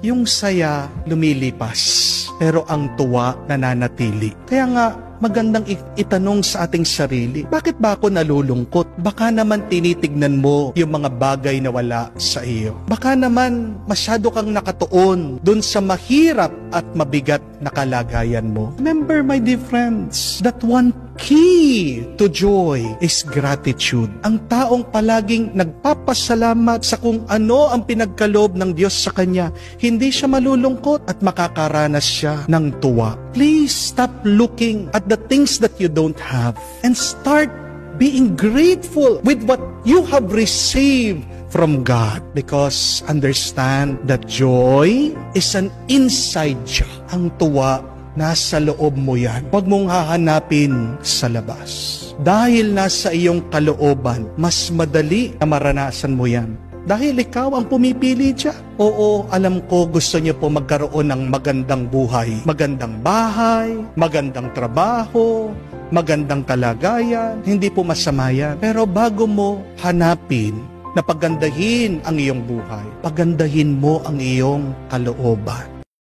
Yung saya lumilipas, pero ang tuwa nananatili. Kaya nga, magandang itanong sa ating sarili, bakit ba ako nalulungkot? Baka naman tinitignan mo yung mga bagay na wala sa iyo. Baka naman masyado kang nakatuon dun sa mahirap at mabigat na kalagayan mo. Remember, my dear friends, that one key to joy is gratitude. Ang taong palaging nagpapasalamat sa kung ano ang pinagkaloob ng Diyos sa kanya, hindi siya malulungkot at makakaranas siya ng tuwa. Please stop looking at the things that you don't have and start being grateful with what you have received from God. Because understand that joy is an inside job. Ang tuwa, nasa loob mo yan. Huwag mong hahanapin sa labas. Dahil nasa iyong kalooban, mas madali na maranasan mo yan. Dahil ikaw ang pumipili dyan. Oo, alam ko gusto niyo po magkaroon ng magandang buhay. Magandang bahay, magandang trabaho, magandang kalagayan. Hindi po masama yan. Pero bago mo hanapin na pagandahin ang iyong buhay, pagandahin mo ang iyong kalooban.